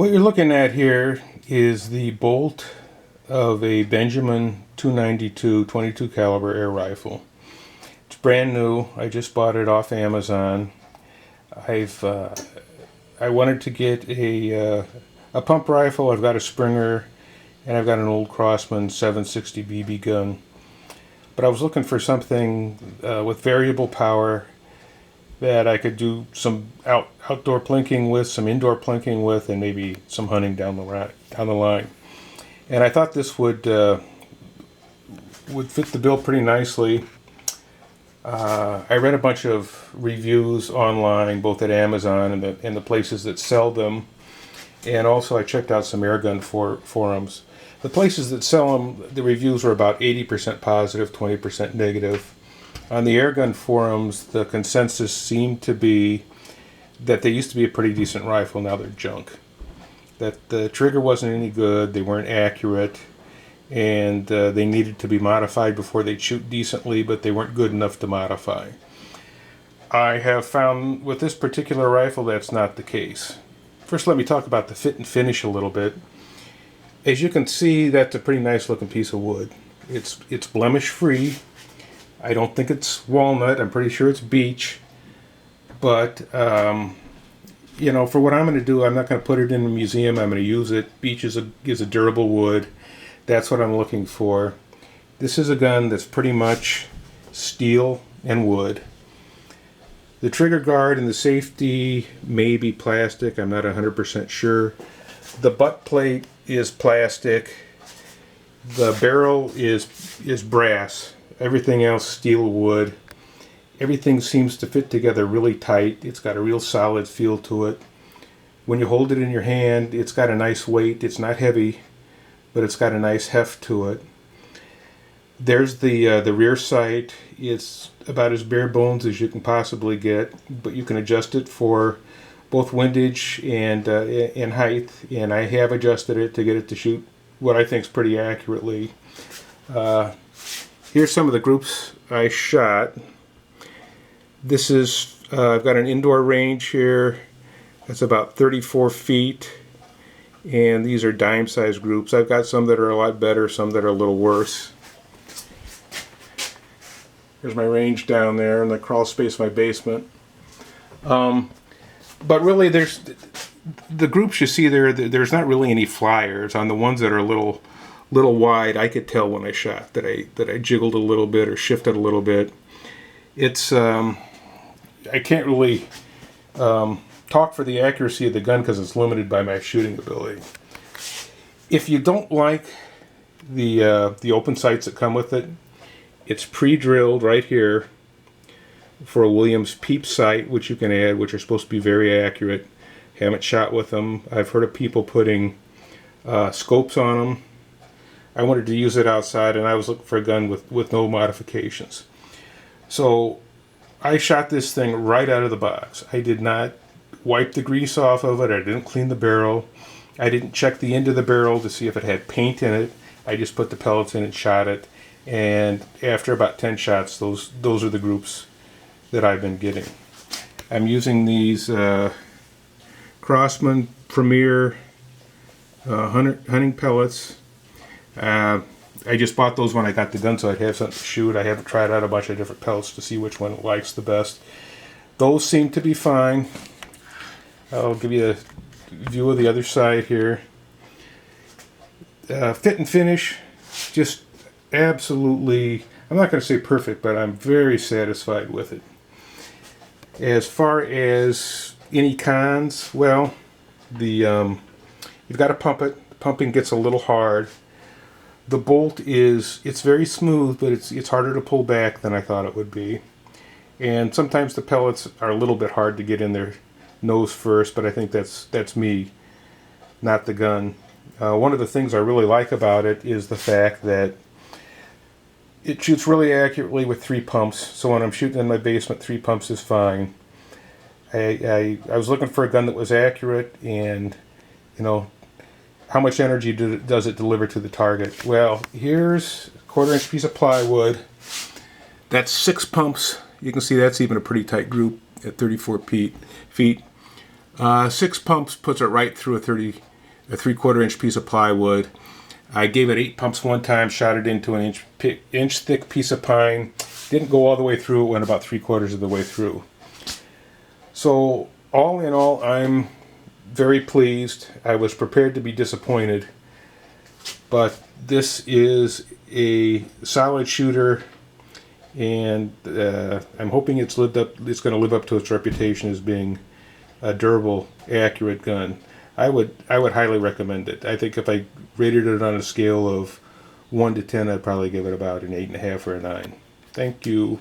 What you're looking at here is the bolt of a Benjamin 292 22 caliber air rifle. It's brand new. I just bought it off Amazon. I wanted to get a pump rifle. I've got a Springer, and I've got an old Crosman 760 BB gun. But I was looking for something with variable power that I could do some outdoor plinking with, some indoor plinking with, and maybe some hunting down the line. And I thought this would fit the bill pretty nicely. I read a bunch of reviews online, both at Amazon and the places that sell them, and also I checked out some airgun forums. The places that sell them, the reviews were about 80% positive, 20% negative. On the airgun forums, the consensus seemed to be that they used to be a pretty decent rifle, now they're junk. That the trigger wasn't any good, they weren't accurate, and they needed to be modified before they'd shoot decently, but they weren't good enough to modify. I have found with this particular rifle that's not the case. First, let me talk about the fit and finish a little bit. As you can see, that's a pretty nice looking piece of wood. It's blemish free. I don't think it's walnut. I'm pretty sure it's beech. But, for what I'm going to do, I'm not going to put it in a museum. I'm going to use it. Beech is a durable wood. That's what I'm looking for. This is a gun that's pretty much steel and wood. The trigger guard and the safety may be plastic. I'm not 100% sure. The butt plate is plastic. The barrel is brass. Everything else steel wood. Everything seems to fit together really tight. It's got a real solid feel to it. When you hold it in your hand, it's got a nice weight. It's not heavy, but it's got a nice heft to it. There's the rear sight. It's about as bare bones as you can possibly get, but you can adjust it for both windage and height, and I have adjusted it to get it to shoot what I think is pretty accurately. Here's some of the groups I shot. This is, I've got an indoor range here that's about 34 feet, and these are dime size groups. I've got some that are a lot better, some that are a little worse. Here's my range down there in the crawl space of my basement. But really, there's the groups you see there. There's not really any flyers on the ones that are a little wide. I could tell when I shot that I jiggled a little bit or shifted a little bit. It's I can't really talk for the accuracy of the gun because it's limited by my shooting ability. If you don't like the open sights that come with it, it's pre-drilled right here for a Williams PEEP sight, which you can add, which are supposed to be very accurate. Haven't shot with them. I've heard of people putting scopes on them. I wanted to use it outside, and I was looking for a gun with no modifications. So I shot this thing right out of the box. I did not wipe the grease off of it. I didn't clean the barrel. I didn't check the end of the barrel to see if it had paint in it. I just put the pellets in and shot it. And after about 10 shots, those are the groups that I've been getting. I'm using these Crosman Premier hunting pellets. I just bought those when I got the gun so I'd have something to shoot. I haven't tried out a bunch of different pellets to see which one likes the best. Those seem to be fine. I'll give you a view of the other side here. Fit and finish, just absolutely, I'm not going to say perfect, but I'm very satisfied with it. As far as any cons, well, you've got to pump it. The pumping gets a little hard. The bolt it's very smooth, but it's harder to pull back than I thought it would be. And sometimes the pellets are a little bit hard to get in their nose first, but I think that's me, not the gun. One of the things I really like about it is the fact that it shoots really accurately with 3 pumps. So when I'm shooting in my basement, 3 pumps is fine. I was looking for a gun that was accurate and, how much energy does it deliver to the target? Well, here's a 1/4-inch piece of plywood. That's 6 pumps. You can see that's even a pretty tight group at 34 feet. 6 pumps puts it right through a a 3/4 inch piece of plywood. I gave it 8 pumps one time, shot it into an inch thick piece of pine. Didn't go all the way through, it went about 3/4 of the way through. So all in all, I'm very pleased. I was prepared to be disappointed, but this is a solid shooter, and I'm hoping it's going to live up to its reputation as being a durable, accurate gun. I would highly recommend it. I think if I rated it on a scale of 1 to 10, I'd probably give it about an 8.5 or a 9. Thank you.